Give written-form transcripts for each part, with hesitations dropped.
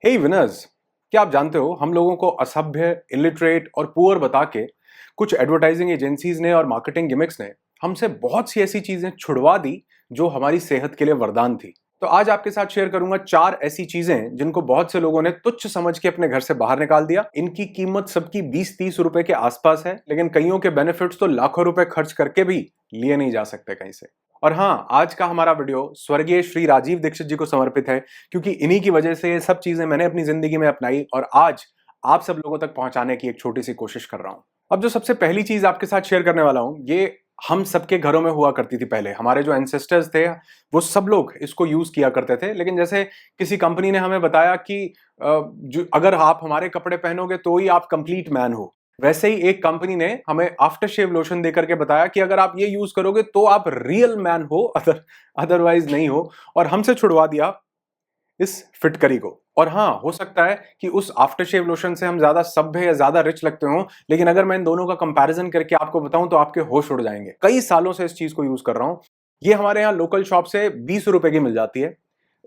हे winners, क्या आप जानते हो हम लोगों को असभ्य, इलिटरेट और पुअर बता के कुछ एडवर्टाइजिंग एजेंसीज ने और मार्केटिंग गिमिक्स ने हमसे बहुत सी ऐसी चीजें छुड़वा दी जो हमारी सेहत के लिए वरदान थी। तो आज आपके साथ शेयर करूंगा 4 ऐसी चीजें जिनको बहुत से लोगों ने तुच्छ समझ के अपने घर से बाहर निकाल दिया। इनकी कीमत सबकी 20-30 रुपए के आसपास है, लेकिन कईयों के बेनिफिट्स तो लाखों रुपए खर्च करके भी लिए नहीं जा सकते कहीं से। और हाँ, आज का हमारा वीडियो स्वर्गीय श्री राजीव दीक्षित जी को समर्पित है, क्योंकि इन्हीं की वजह से ये सब चीजें मैंने अपनी जिंदगी में अपनाई और आज आप सब लोगों तक पहुंचाने की एक छोटी सी कोशिश कर रहा हूं। अब जो सबसे पहली चीज आपके साथ शेयर करने वाला हूं, ये हम सबके घरों में हुआ करती थी पहले। हमारे जो एंसेस्टर्स थे वो सब लोग इसको यूज किया करते थे, लेकिन जैसे किसी कंपनी ने हमें बताया कि अगर आप हमारे कपड़े पहनोगे तो ही आप कंप्लीट मैन हो, वैसे ही एक कंपनी ने हमें आफ्टर शेव लोशन देकर के बताया कि अगर आप ये यूज करोगे तो आप रियल मैन हो, अदरवाइज नहीं हो। और हमसे छुड़वा दिया इस फिटकरी को। और हाँ, हो सकता है कि उस आफ्टर शेव लोशन से हम ज्यादा सभ्य या ज्यादा रिच लगते हो, लेकिन अगर मैं इन दोनों का कंपैरिजन करके आपको बताऊं तो आपके होश उड़ जाएंगे। कई सालों से इस चीज को यूज कर रहा हूं। ये हमारे यहाँ लोकल शॉप से 20 रुपए की मिल जाती है।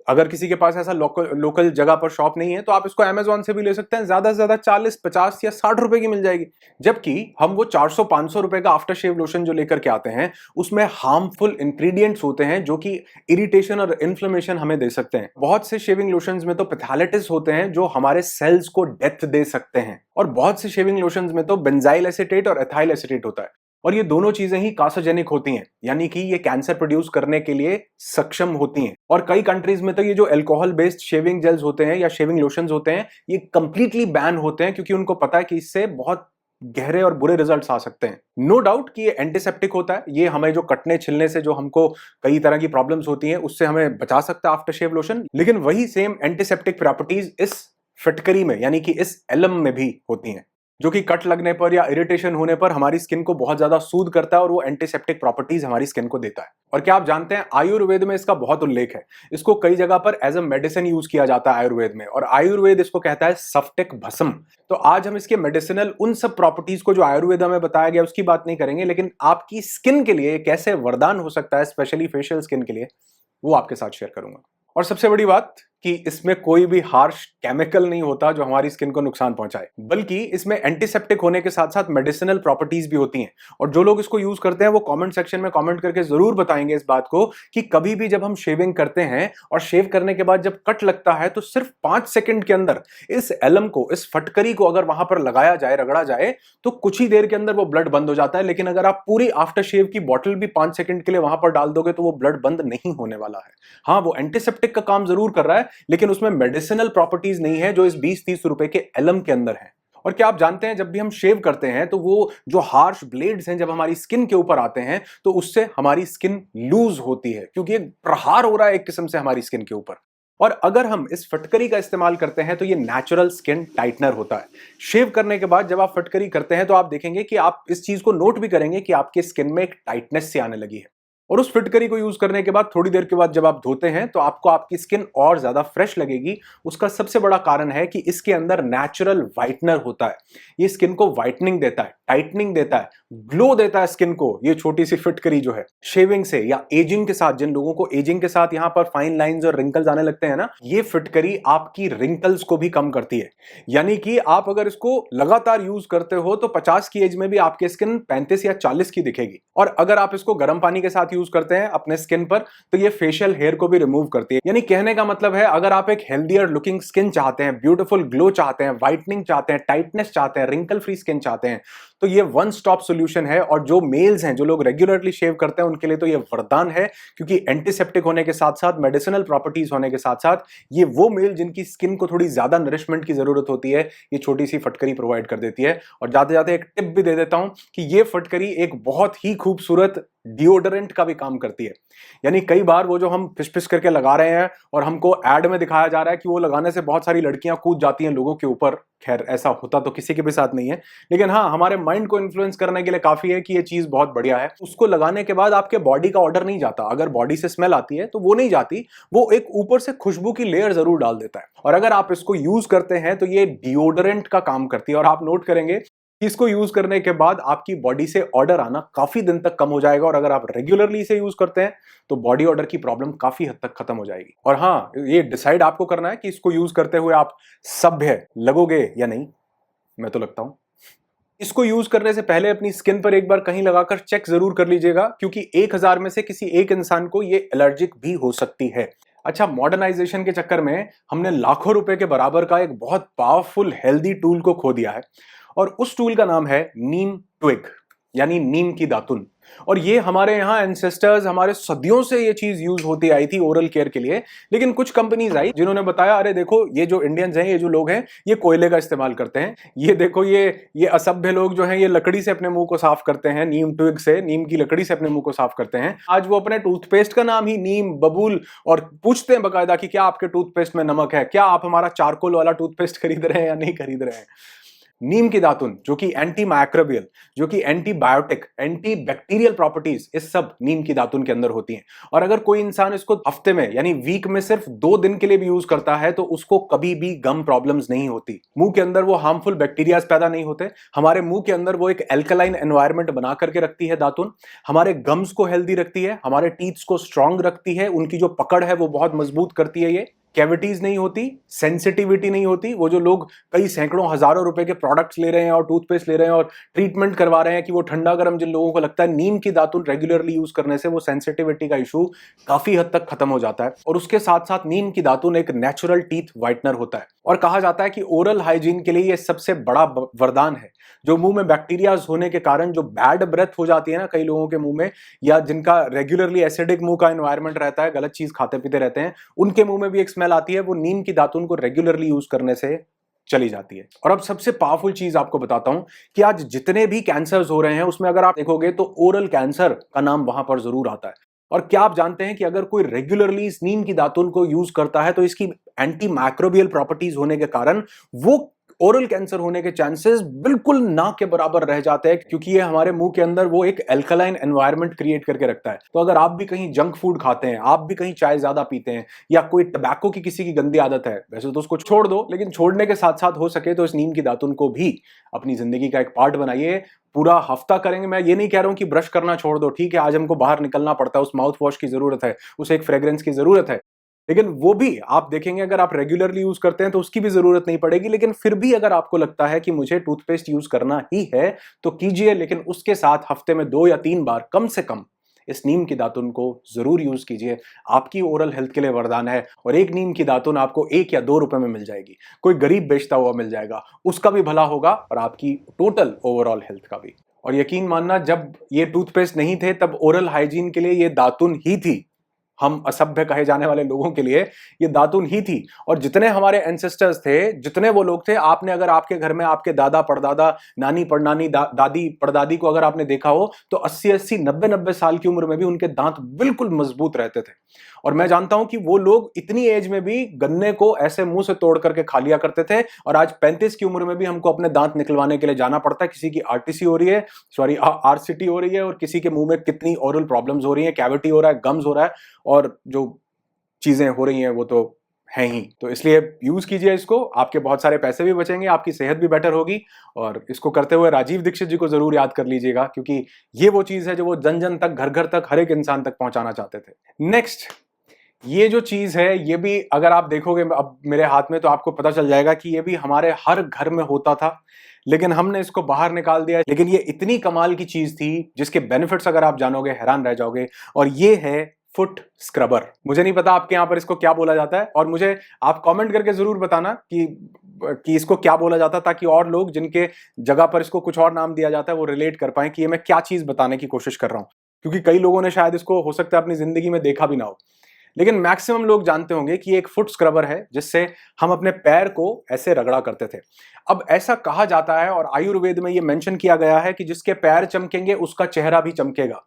अगर किसी के पास ऐसा लोकल जगह पर शॉप नहीं है तो आप इसको अमेजोन से भी ले सकते हैं। ज्यादा से ज्यादा 40, 50 या 60 रुपए की मिल जाएगी। जबकि हम वो 400-500 रुपए का आफ्टर शेव लोशन जो लेकर के आते हैं उसमें हार्मफुल इंग्रेडिएंट्स होते हैं जो कि इरिटेशन और इन्फ्लेमेशन हमें दे सकते हैं। बहुत से शेविंग लोशंस में तो पैथालिटिस होते हैं जो हमारे सेल्स को डेथ दे सकते हैं, और बहुत से शेविंग लोशंस में तो बेंजाइल एसीटेट और एथाइल एसीटेट होता है, और ये दोनों चीजें ही कार्सिनोजेनिक होती हैं, यानी कि ये कैंसर प्रोड्यूस करने के लिए सक्षम होती हैं। और कई कंट्रीज में तो ये जो अल्कोहल बेस्ड शेविंग जेल्स होते हैं या शेविंग लोशंस होते हैं, ये कंप्लीटली बैन होते हैं, क्योंकि उनको पता है कि इससे बहुत गहरे और बुरे रिजल्ट्स आ सकते हैं। नो डाउट कि ये एंटीसेप्टिक होता है, ये हमें जो कटने छिलने से जो हमको कई तरह की प्रॉब्लम्स होती हैं उससे हमें बचा सकता है आफ्टर शेव लोशन, लेकिन वही सेम एंटीसेप्टिक प्रॉपर्टीज इस फिटकरी में यानी कि इस एलम में भी होती हैं, जो कि कट लगने पर या इरिटेशन होने पर हमारी स्किन को बहुत ज्यादा सूद करता है और वो एंटीसेप्टिक प्रॉपर्टीज हमारी स्किन को देता है। और क्या आप जानते हैं, आयुर्वेद में इसका बहुत उल्लेख है। इसको कई जगह पर एज अ मेडिसिन यूज किया जाता है आयुर्वेद में, और आयुर्वेद इसको कहता है सफ्टिक भस्म। तो आज हम इसके मेडिसिनल उन सब प्रॉपर्टीज को जो आयुर्वेद में बताया गया उसकी बात नहीं करेंगे, लेकिन आपकी स्किन के लिए कैसे वरदान हो सकता है, स्पेशली फेशियल स्किन के लिए, वो आपके साथ शेयर करूंगा। और सबसे बड़ी बात कि इसमें कोई भी हार्श केमिकल नहीं होता जो हमारी स्किन को नुकसान पहुंचाए, बल्कि इसमें एंटीसेप्टिक होने के साथ साथ मेडिसिनल प्रॉपर्टीज भी होती हैं। और जो लोग इसको यूज करते हैं वो कमेंट सेक्शन में कमेंट करके जरूर बताएंगे इस बात को कि कभी भी जब हम शेविंग करते हैं और शेव करने के बाद जब कट लगता है तो सिर्फ 5 सेकंड के अंदर इस एलम को, इस फटकरी को अगर वहां पर लगाया जाए, रगड़ा जाए, तो कुछ ही देर के अंदर वो ब्लड बंद हो जाता है। लेकिन अगर आप पूरी आफ्टर शेव की बॉटल भी 5 सेकंड के लिए वहां पर डाल दोगे तो वो ब्लड बंद नहीं होने वाला है। हाँ, वो एंटीसेप्टिक का काम जरूर कर रहा है, लेकिन उसमें मेडिसिनल प्रॉपर्टीज नहीं है जो इस 20-30 रुपए के एलम के अंदर है। और क्या आप जानते हैं, जब भी हम शेव करते हैं तो वो जो हार्श ब्लेड्स हैं जब हमारी स्किन के ऊपर आते हैं तो उससे हमारी स्किन लूज होती है, क्योंकि एक प्रहार हो रहा है एक किस्म से हमारी स्किन के ऊपर। और अगर हम इस फटकरी का इस्तेमाल करते हैं तो ये नेचुरल स्किन टाइटनर होता है। शेव करने के बाद जब आप फटकरी करते हैं तो आप देखेंगे कि आप इस चीज को नोट भी करेंगे कि आपके स्किन में एक टाइटनेस सी आने लगी है। और उस फिटकरी को यूज करने के बाद थोड़ी देर के बाद जब आप धोते हैं तो आपको आपकी स्किन और ज्यादा फ्रेश लगेगी। उसका सबसे बड़ा कारण है कि इसके अंदर नेचुरल व्हाइटनर होता है। ये स्किन को व्हाइटनिंग देता है, टाइटनिंग देता है, ग्लो देता है स्किन को। ये छोटी सी फिटकरी जो है, शेविंग से या एजिंग के साथ, जिन लोगों को एजिंग के साथ यहां पर फाइन लाइंस और रिंकल्स आने लगते हैं ना, ये फिटकरी आपकी रिंकल्स को भी कम करती है। यानी कि आप अगर इसको लगातार यूज करते हो तो 50 की एज में भी आपकी स्किन 35 या 40 की दिखेगी। और अगर आप इसको गर्म पानी के साथ यूज करते हैं अपने स्किन पर तो ये फेशियल हेयर को भी रिमूव करती है। यानी कहने का मतलब है, अगर आप एक हेल्दियर लुकिंग स्किन चाहते हैं, ब्यूटीफुल ग्लो चाहते हैं, व्हाइटनिंग चाहते हैं, टाइटनेस चाहते हैं, रिंकल फ्री स्किन चाहते हैं, तो ये वन स्टॉप सॉल्यूशन है। और जो मेल्स हैं, जो लोग रेगुलरली शेव करते हैं, उनके लिए तो ये वरदान है, क्योंकि एंटीसेप्टिक होने के साथ साथ, मेडिसिनल प्रॉपर्टीज होने के साथ साथ, ये वो मेल जिनकी स्किन को थोड़ी ज्यादा नरिशमेंट की जरूरत होती है, ये छोटी सी फटकरी प्रोवाइड कर देती है। और जाते जाते एक टिप भी दे देता हूं कि ये फटकरी एक बहुत ही खूबसूरत डिओडोरेंट का भी काम करती है। यानी कई बार वो जो हम फिस फिस करके लगा रहे हैं और हमको एड में दिखाया जा रहा है कि वो लगाने से बहुत सारी लड़कियां कूद जाती हैं लोगों के ऊपर, खैर ऐसा होता तो किसी के भी साथ नहीं है, लेकिन हाँ, हमारे माइंड को इन्फ्लुएंस करने के लिए काफी है कि ये चीज बहुत बढ़िया है। उसको लगाने के बाद आपके बॉडी का ऑर्डर नहीं जाता। अगर बॉडी से स्मेल आती है तो वो नहीं जाती, वो एक ऊपर से खुशबू की लेयर जरूर डाल देता है। और अगर आप इसको यूज करते हैं तो ये डिओडोरेंट का काम करती है। और आप नोट करेंगे इसको यूज करने के बाद आपकी बॉडी से ऑर्डर आना काफी दिन तक कम हो जाएगा, और अगर आप रेगुलरली इसे यूज करते हैं तो बॉडी ऑर्डर की प्रॉब्लम काफी हद तक खत्म हो जाएगी। और हाँ, ये डिसाइड आपको करना है कि इसको यूज करते हुए आप सभ्य लगोगे या नहीं। मैं तो लगता हूं। इसको यूज करने से पहले अपनी स्किन पर एक बार कहीं लगाकर चेक जरूर कर लीजिएगा, क्योंकि 1000 में से किसी एक इंसान को ये एलर्जिक भी हो सकती है। अच्छा, मॉडर्नाइजेशन के चक्कर में हमने लाखों रुपए के बराबर का एक बहुत पावरफुल हेल्दी टूल को खो दिया है, और उस टूल का नाम है नीम ट्विग, यानी नीम की दातुन। और ये हमारे यहाँ एंसेस्टर्स, हमारे सदियों से ये चीज यूज होती आई थी ओरल केयर के लिए। लेकिन कुछ कंपनीज आई जिन्होंने बताया, अरे देखो ये जो इंडियंस हैं, ये जो लोग हैं, ये कोयले का इस्तेमाल करते हैं। ये देखो, ये असभ्य लोग जो हैं, ये लकड़ी से अपने मुंह को साफ करते हैं, नीम ट्विग से, नीम की लकड़ी से अपने मुंह को साफ करते हैं। आज वो अपने टूथपेस्ट का नाम ही नीम बबूल, और पूछते हैं बकायदा कि क्या आपके टूथपेस्ट में नमक है, क्या आप हमारा चारकोल वाला टूथपेस्ट खरीद रहे हैं या नहीं खरीद रहे हैं। नीम की दातुन, जो कि एंटी माइक्रोबियल, जो कि एंटीबायोटिक, एंटी बैक्टीरियल प्रॉपर्टीज, इस सब नीम की दातुन के अंदर होती हैं। और अगर कोई इंसान इसको हफ्ते में यानी वीक में सिर्फ 2 दिन के लिए भी यूज करता है तो उसको कभी भी गम प्रॉब्लम्स नहीं होती। मुंह के अंदर वो हार्मफुल बैक्टीरियाज पैदा नहीं होते। हमारे मुंह के अंदर वो एक एल्कलाइन एनवायरनमेंट बना करके रखती है दातुन। हमारे गम्स को हेल्दी रखती है, हमारे टीथ्स को स्ट्रांग रखती है, उनकी जो पकड़ है वो बहुत मजबूत करती है। ये कैविटीज नहीं होती, सेंसिटिविटी नहीं होती। वो जो लोग कई सैकड़ों हजारों रुपए के प्रोडक्ट्स ले रहे हैं और टूथपेस्ट ले रहे हैं और ट्रीटमेंट करवा रहे हैं कि वो ठंडा गर्म, जिन लोगों को लगता है नीम की दातुन रेगुलरली यूज करने से वो सेंसिटिविटी का इशू काफी हद तक खत्म हो जाता है। और उसके साथ साथ नीम की दातुन एक नेचुरल टीथ व्हाइटनर होता है, और कहा जाता है कि ओरल हाइजीन के लिए ये सबसे बड़ा वरदान है। जो मुंह में बैक्टीरियाज होने के कारण जो बैड ब्रेथ हो जाती है ना कई लोगों के मुंह में, या जिनका रेगुलरली एसिडिक मुंह का एनवायरनमेंट रहता है, गलत चीज खाते पीते रहते हैं, उनके मुंह में भी एक स्मेल आती है, वो नीम की दातुन को रेगुलरली यूज करने से चली जाती है। और अब सबसे पावरफुल चीज आपको बताता हूं कि आज जितने भी कैंसर्स हो रहे हैं उसमें अगर आप देखोगे तो ओरल कैंसर का नाम वहां पर जरूर आता है। और क्या आप जानते हैं कि अगर कोई रेगुलरली इस नीम की दातुन को यूज करता है तो इसकी एंटी माइक्रोबियल प्रॉपर्टीज होने के कारण वो ओरल कैंसर होने के चांसेस बिल्कुल ना के बराबर रह जाते हैं, क्योंकि ये हमारे मुंह के अंदर वो एक एल्कलाइन एनवायरनमेंट क्रिएट करके रखता है। तो अगर आप भी कहीं जंक फूड खाते हैं, आप भी कहीं चाय ज्यादा पीते हैं, या कोई टबैको की किसी की गंदी आदत है, वैसे तो उसको छोड़ दो, लेकिन छोड़ने के साथ साथ हो सके तो इस नीम की दातुन को भी अपनी जिंदगी का एक पार्ट बनाइए। पूरा हफ्ता करेंगे। मैं ये नहीं कह रहा हूं कि ब्रश करना छोड़ दो, ठीक है, आज हमको बाहर निकलना पड़ता है, उस माउथ वॉश की जरूरत है, उसे एक फ्रेग्रेंस की जरूरत है, लेकिन वो भी आप देखेंगे अगर आप रेगुलरली यूज करते हैं तो उसकी भी जरूरत नहीं पड़ेगी। लेकिन फिर भी अगर आपको लगता है कि मुझे टूथपेस्ट यूज करना ही है तो कीजिए, लेकिन उसके साथ हफ्ते में 2 या 3 बार कम से कम इस नीम की दातुन को जरूर यूज कीजिए। आपकी ओरल हेल्थ के लिए वरदान है, और एक नीम की दातुन आपको 1 या 2 रुपए में मिल जाएगी, कोई गरीब बेचता हुआ मिल जाएगा, उसका भी भला होगा और आपकी टोटल ओवरऑल हेल्थ का भी। और यकीन मानना, जब ये टूथपेस्ट नहीं थे तब ओरल हाइजीन के लिए ये दातुन ही थी। हम असभ्य कहे जाने वाले लोगों के लिए ये दातुन ही थी। और जितने हमारे एंसेस्टर्स थे, जितने वो लोग थे, आपने अगर आपके घर में आपके दादा परदादा, नानी परनानी, दादी परदादी को अगर आपने देखा हो तो 80-80, 90-90 साल की उम्र में भी उनके दांत बिल्कुल मजबूत रहते थे। और मैं जानता हूं कि वो लोग इतनी एज में भी गन्ने को ऐसे मुंह से तोड़ करके खा लिया करते थे, और आज 35 की उम्र में भी हमको अपने दांत निकलवाने के लिए जाना पड़ता है। किसी की आरटीसी हो रही है, सॉरी आरसीटी हो रही है, और किसी के मुंह में कितनी ओरल प्रॉब्लम्स हो रही है, कैविटी हो रहा है, गम्स हो रहा है, और जो चीजें हो रही हैं वो तो है ही। तो इसलिए यूज कीजिए इसको, आपके बहुत सारे पैसे भी बचेंगे, आपकी सेहत भी बेटर होगी। और इसको करते हुए राजीव दीक्षित जी को जरूर याद कर लीजिएगा, क्योंकि ये वो चीज है जो वो जन जन तक, घर घर तक, हर एक इंसान तक पहुंचाना चाहते थे। नेक्स्ट, ये जो चीज है, ये भी अगर आप देखोगे अब मेरे हाथ में, तो आपको पता चल जाएगा कि ये भी हमारे हर घर में होता था, लेकिन हमने इसको बाहर निकाल दिया। लेकिन ये इतनी कमाल की चीज थी जिसके बेनिफिट्स अगर आप जानोगे हैरान रह जाओगे। और ये है फुट स्क्रबर। मुझे नहीं पता आपके यहां पर इसको क्या बोला जाता है, और मुझे आप कमेंट करके जरूर बताना कि इसको क्या बोला जाता है, ताकि और लोग जिनके जगह पर इसको कुछ और नाम दिया जाता है वो रिलेट कर पाए कि ये मैं क्या चीज बताने की कोशिश कर रहा हूं। क्योंकि कई लोगों ने शायद इसको हो सकता है अपनी जिंदगी में देखा भी ना हो, लेकिन मैक्सिमम लोग जानते होंगे कि एक फुट स्क्रबर है जिससे हम अपने पैर को ऐसे रगड़ा करते थे। अब ऐसा कहा जाता है, और आयुर्वेद में ये मेंशन किया गया है, कि जिसके पैर चमकेंगे उसका चेहरा भी चमकेगा।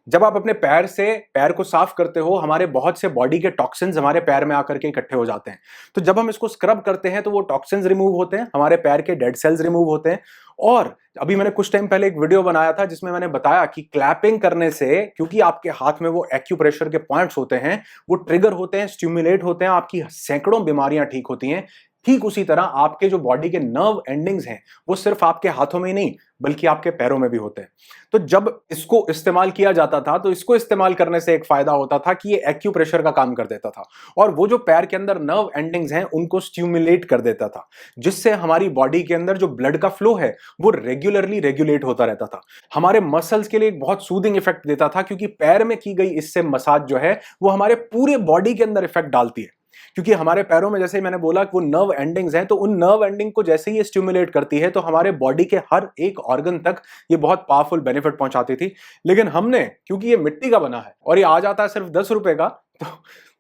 जब आप अपने पैर से पैर को साफ करते हो, हमारे बहुत से बॉडी के टॉक्सिन्स हमारे पैर में आकर के इकट्ठे हो जाते हैं। तो जब हम इसको स्क्रब करते हैं तो वो टॉक्सिन्स रिमूव होते हैं, हमारे पैर के डेड सेल्स रिमूव होते हैं। और अभी मैंने कुछ टाइम पहले एक वीडियो बनाया था जिसमें मैंने बताया कि क्लैपिंग करने से, क्योंकि आपके हाथ में वो एक्यूप्रेशर के पॉइंट्स होते हैं, वो ट्रिगर होते हैं, स्टिमुलेट होते हैं, आपकी सैकड़ों बीमारियां ठीक होती हैं। ठीक उसी तरह आपके जो बॉडी के नर्व एंडिंग्स हैं वो सिर्फ आपके हाथों में ही नहीं बल्कि आपके पैरों में भी होते हैं। तो जब इसको इस्तेमाल किया जाता था तो इसको इस्तेमाल करने से एक फायदा होता था कि ये एक्यूप्रेशर का काम कर देता था और वो जो पैर के अंदर नर्व एंडिंग्स हैं उनको स्टिमुलेट कर देता था, जिससे हमारी बॉडी के अंदर जो ब्लड का फ्लो है वो रेगुलरली रेगुलेट होता रहता था। हमारे मसल्स के लिए एक बहुत सूदिंग इफेक्ट देता था, क्योंकि पैर में की गई इससे मसाज जो है वो हमारे पूरे बॉडी के अंदर इफेक्ट डालती है। क्योंकि हमारे पैरों में, जैसे ही मैंने बोला, कि वो नर्व एंडिंग्स हैं, तो उन नर्व एंडिंग को जैसे ही ये स्टिमुलेट करती है तो हमारे बॉडी के हर एक ऑर्गन तक ये बहुत पावरफुल बेनिफिट पहुंचाती थी। लेकिन हमने, क्योंकि ये मिट्टी का बना है और ये आ जाता है सिर्फ 10 रुपए का,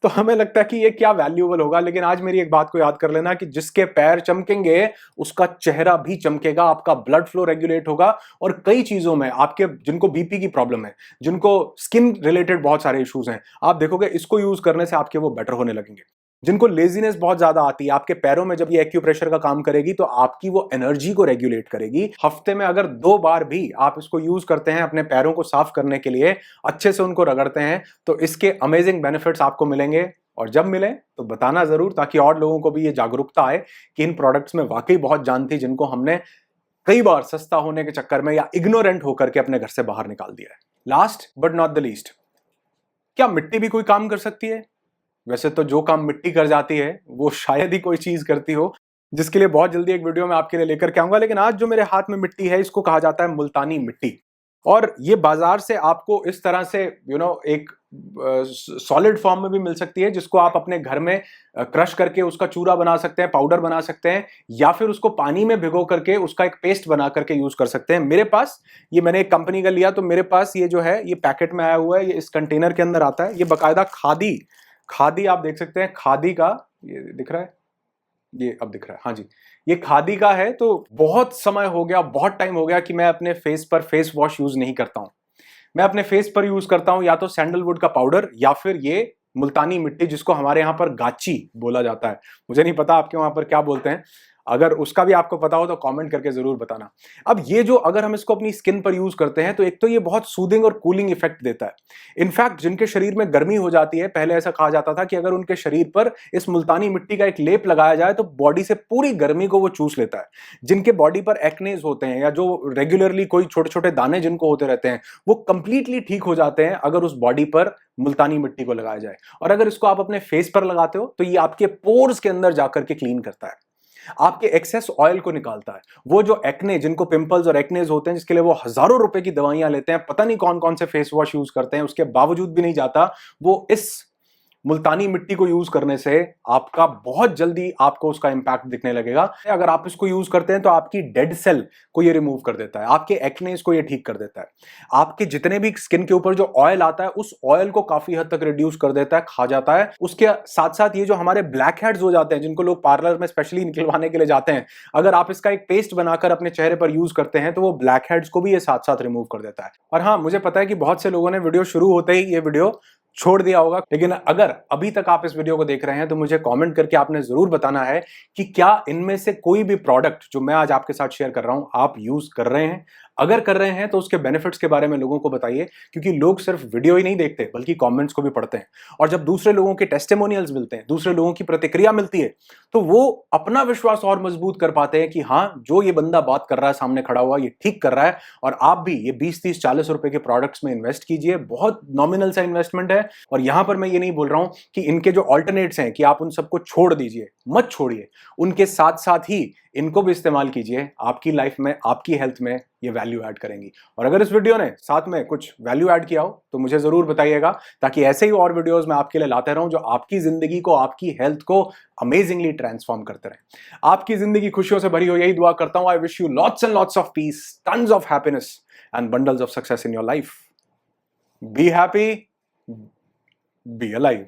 तो हमें लगता है कि ये क्या वैल्यूएबल होगा। लेकिन आज मेरी एक बात को याद कर लेना कि जिसके पैर चमकेंगे उसका चेहरा भी चमकेगा, आपका ब्लड फ्लो रेगुलेट होगा और कई चीजों में आपके, जिनको बीपी की प्रॉब्लम है, जिनको स्किन रिलेटेड बहुत सारे इश्यूज हैं, आप देखोगे इसको यूज करने से आपके वो बेटर होने लगेंगे। जिनको लेजीनेस बहुत ज्यादा आती है, आपके पैरों में जब ये एक्यूप्रेशर का काम करेगी तो आपकी वो एनर्जी को रेगुलेट करेगी। हफ्ते में अगर 2 बार भी आप इसको यूज करते हैं अपने पैरों को साफ करने के लिए, अच्छे से उनको रगड़ते हैं, तो इसके अमेजिंग बेनिफिट्स आपको मिलेंगे। और जब मिले तो बताना जरूर, ताकि और लोगों को भी ये जागरूकता आए कि इन प्रोडक्ट्स में वाकई बहुत जान थी, जिनको हमने कई बार सस्ता होने के चक्कर में या इग्नोरेंट होकर के अपने घर से बाहर निकाल दिया है। Last but not the least, क्या मिट्टी भी कोई काम कर सकती है? वैसे तो जो काम मिट्टी कर जाती है वो शायद ही कोई चीज करती हो, जिसके लिए बहुत जल्दी एक वीडियो मैं आपके लिए लेकर के आऊंगा। लेकिन आज जो मेरे हाथ में मिट्टी है, इसको कहा जाता है मुल्तानी मिट्टी। और ये बाजार से आपको इस तरह से एक सॉलिड फॉर्म में भी मिल सकती है, जिसको आप अपने घर में क्रश करके उसका चूरा बना सकते हैं, पाउडर बना सकते हैं, या फिर उसको पानी में भिगो करके उसका एक पेस्ट बना करके यूज कर सकते हैं। मेरे पास ये, मैंने एक कंपनी का लिया, तो मेरे पास ये जो है ये पैकेट में आया हुआ है, ये इस कंटेनर के अंदर आता है। ये बाकायदा खादी आप देख सकते हैं, खादी का, ये दिख रहा है, ये अब दिख रहा है, हाँ जी, ये खादी का है। तो बहुत समय हो गया, बहुत टाइम हो गया कि मैं अपने फेस पर फेस वॉश यूज नहीं करता हूं। मैं अपने फेस पर यूज करता हूं या तो सैंडलवुड का पाउडर या फिर ये मुल्तानी मिट्टी, जिसको हमारे यहां पर गाची बोला जाता है। मुझे नहीं पता आपके वहां पर क्या बोलते हैं, अगर उसका भी आपको पता हो तो कमेंट करके जरूर बताना। अब ये जो, अगर हम इसको अपनी स्किन पर यूज करते हैं तो एक तो ये बहुत सूदिंग और कूलिंग इफेक्ट देता है। इनफैक्ट जिनके शरीर में गर्मी हो जाती है, पहले ऐसा कहा जाता था कि अगर उनके शरीर पर इस मुल्तानी मिट्टी का एक लेप लगाया जाए तो बॉडी से पूरी गर्मी को वो चूस लेता है। जिनके बॉडी पर एक्नेज होते हैं या जो रेगुलरली कोई छोटे छोटे दाने जिनको होते रहते हैं, वो कंप्लीटली ठीक हो जाते हैं अगर उस बॉडी पर मुल्तानी मिट्टी को लगाया जाए। और अगर इसको आप अपने फेस पर लगाते हो तो ये आपके पोर्स के अंदर जाकर के क्लीन करता है, आपके एक्सेस ऑयल को निकालता है। वो जो एक्ने, जिनको पिंपल्स और एक्नेज होते हैं, जिसके लिए वो हजारों रुपए की दवाइयां लेते हैं, पता नहीं कौन कौन से फेस वॉश यूज करते हैं, उसके बावजूद भी नहीं जाता, वो इस मुल्तानी मिट्टी को यूज करने से आपका बहुत जल्दी आपको उसका इंपैक्ट दिखने लगेगा। अगर आप इसको यूज करते हैं तो आपकी डेड सेल को ये रिमूव कर देता है, आपके एक्नेस को ये ठीक कर देता है, आपके जितने भी स्किन के ऊपर जो ऑयल आता है उस ऑयल को काफी हद तक रिड्यूस कर देता है, खा जाता है। उसके साथ साथ ये जो हमारे ब्लैक हेड्स हो जाते हैं, जिनको लोग पार्लर में स्पेशली निकलवाने के लिए जाते हैं, अगर आप इसका एक पेस्ट बनाकर अपने चेहरे पर यूज करते हैं तो वो ब्लैक हेड्स को भी ये साथ साथ रिमूव कर देता है। और हाँ, मुझे पता है कि बहुत से लोगों ने वीडियो शुरू होते ही ये वीडियो छोड़ दिया होगा, लेकिन अगर अभी तक आप इस वीडियो को देख रहे हैं तो मुझे कमेंट करके आपने जरूर बताना है कि क्या इनमें से कोई भी प्रोडक्ट जो मैं आज आपके साथ शेयर कर रहा हूं आप यूज कर रहे हैं। अगर कर रहे हैं तो उसके बेनिफिट्स के बारे में लोगों को बताइए, क्योंकि लोग सिर्फ वीडियो ही नहीं देखते बल्कि कमेंट्स को भी पढ़ते हैं। और जब दूसरे लोगों के टेस्टिमोनियल्स मिलते हैं, दूसरे लोगों की प्रतिक्रिया मिलती है, तो वो अपना विश्वास और मजबूत कर पाते हैं कि हाँ, जो ये बंदा बात कर रहा है सामने खड़ा हुआ, ये ठीक कर रहा है। और आप भी ये 20-30-40 रुपए के प्रोडक्ट्स में इन्वेस्ट कीजिए, बहुत नॉमिनल सा इन्वेस्टमेंट है। और यहां पर मैं ये नहीं बोल रहा हूं कि इनके जो ऑल्टरनेट्स हैं कि आप उन सबको छोड़ दीजिए, मत छोड़िए, उनके साथ साथ ही इनको भी इस्तेमाल कीजिए। आपकी लाइफ में, आपकी हेल्थ में ये वैल्यू ऐड करेंगी। और अगर इस वीडियो ने साथ में कुछ वैल्यू ऐड किया हो तो मुझे जरूर बताइएगा, ताकि ऐसे ही और वीडियोस मैं आपके लिए लाते रहूं जो आपकी जिंदगी को, आपकी हेल्थ को अमेजिंगली ट्रांसफॉर्म करते रहे। आपकी जिंदगी खुशियों से भरी हो, यही दुआ करता हूं। I wish you lots and lots of peace, tons of happiness and bundles of success in your life. Be happy, be alive.